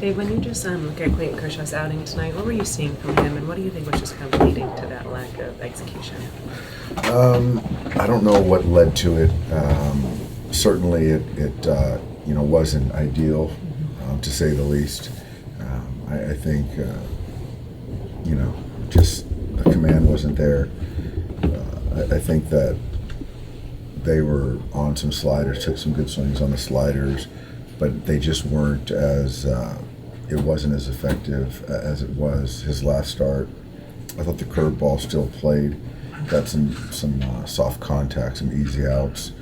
Dave, when you just look at Clayton Kershaw's outing tonight, what were you seeing from him, and what do you think was just kind of leading to that lack of execution? I don't know what led to it. Certainly, it wasn't ideal, to say the least. I think just the command wasn't there. I think that they were on some sliders, took some good swings on the sliders, but they just weren't it wasn't as effective as it was his last start. I thought the curveball still played, got some soft contact, some easy outs.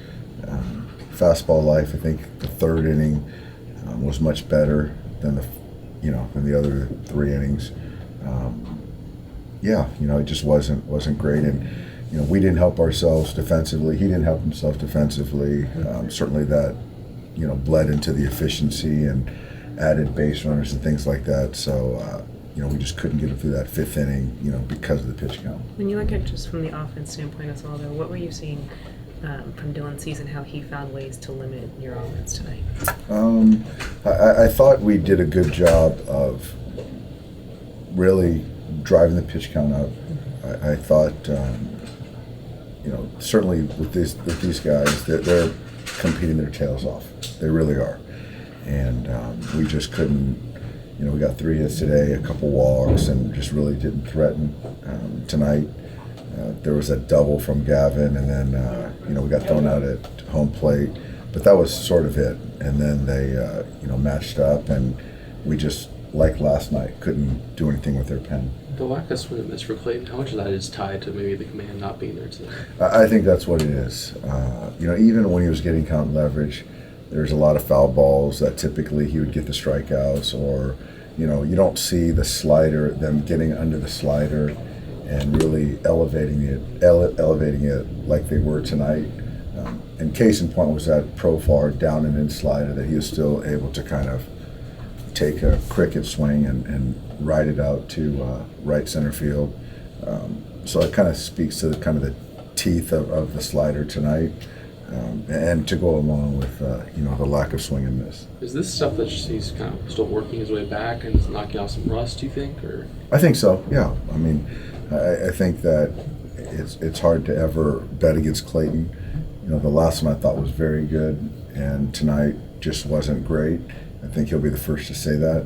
Fastball life, I think the third inning was much better than the other 3 innings. It just wasn't great, and we didn't help ourselves defensively. He didn't help himself defensively. Certainly that bled into the efficiency and added base runners and things like that. So we just couldn't get it through that 5th inning, because of the pitch count. When you look at just from the offense standpoint as well, though, what were you seeing from Dylan Cease and how he found ways to limit your offense tonight? I thought we did a good job of really driving the pitch count up. I thought, certainly with these guys, they're competing their tails off. They really are. And we just couldn't, we got 3 hits today, a couple walks, and just really didn't threaten. Tonight, there was a double from Gavin, and then, we got thrown out at home plate. But that was sort of it. And then they, matched up, and we just, like last night, couldn't do anything with their pen. The lack of swing and miss for Clayton, how much of that is tied to maybe the command not being there today? I think that's what it is. Even when he was getting count leverage, there's a lot of foul balls that typically he would get the strikeouts, or, you don't see the slider, them getting under the slider and really elevating it like they were tonight. And case in point was that Profar down and in slider that he was still able to kind of take a cricket swing and ride it out to right center field. So it kind of speaks to the teeth of the slider tonight, and to go along with the lack of swing and miss. Is this stuff that he's kind of still working his way back and knocking off some rust, do you think? Or I think so, yeah. I mean, I think that it's hard to ever bet against Clayton. The last one I thought was very good, and tonight just wasn't great. I think he'll be the first to say that,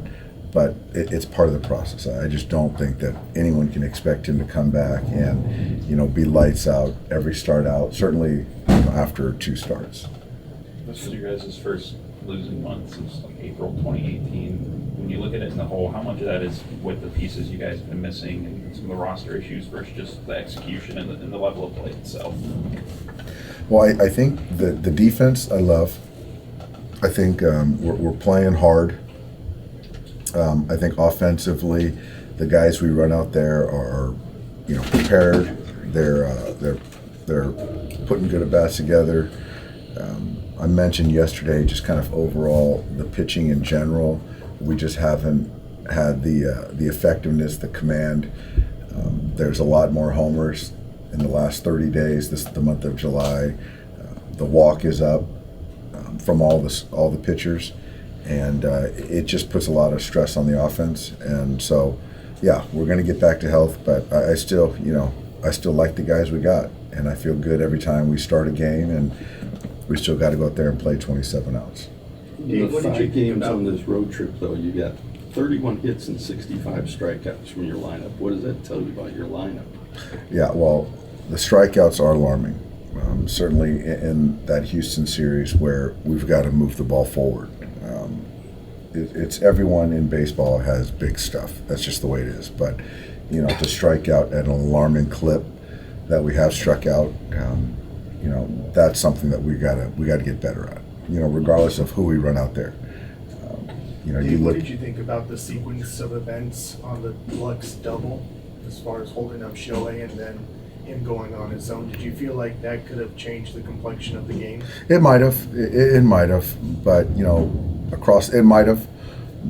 but it's part of the process. I just don't think that anyone can expect him to come back and, be lights out every start out, certainly after 2 starts. This was your guys' first losing month since April 2018. When you look at it in the whole, how much of that is with the pieces you guys have been missing and some of the roster issues versus just the execution and the level of play itself? Well, I think the defense I love. I think we're playing hard. I think offensively, the guys we run out there are, prepared. They're putting good at bats together. I mentioned yesterday just kind of overall the pitching in general. We just haven't had the effectiveness, the command. There's a lot more homers in the last 30 days. This is the month of July. The walk is up from all the pitchers, and it just puts a lot of stress on the offense. And so, yeah, we're going to get back to health, but I still like the guys we got, and I feel good every time we start a game, and we still got to go out there and play 27 outs. Dave, what did you games on this road trip, though? You got 31 hits and 65 strikeouts from your lineup. What does that tell you about your lineup? Yeah, well, the strikeouts are alarming. Certainly in that Houston series where we've got to move the ball forward. It's everyone in baseball has big stuff. That's just the way it is. But, to strike out at an alarming clip that we have struck out, that's something that we got to get better at. Regardless of who we run out there. Dave, what did you think about the sequence of events on the Lux double, as far as holding up Shohei and then him going on his own? Did you feel like that could have changed the complexion of the game? It might have. It might have. But, it might have.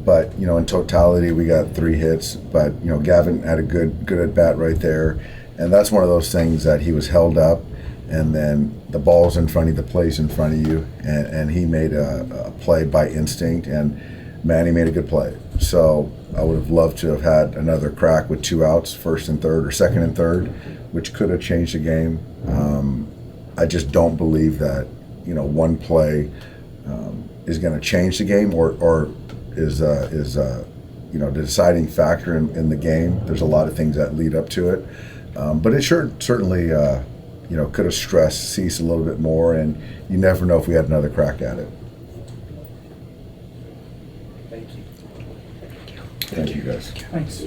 But, in totality, we got 3 hits. But, Gavin had a good at bat right there. And that's one of those things that he was held up, and then the ball's in front of you, the play's in front of you, and he made a play by instinct. And Manny made a good play. So I would have loved to have had another crack with 2 outs, first and third or second and third, which could have changed the game. I just don't believe that, one play is going to change the game or is the deciding factor in the game. There's a lot of things that lead up to it. But it certainly, could have stressed Cease a little bit more, and you never know if we had another crack at it. Thank you. Thank you, guys. Thanks.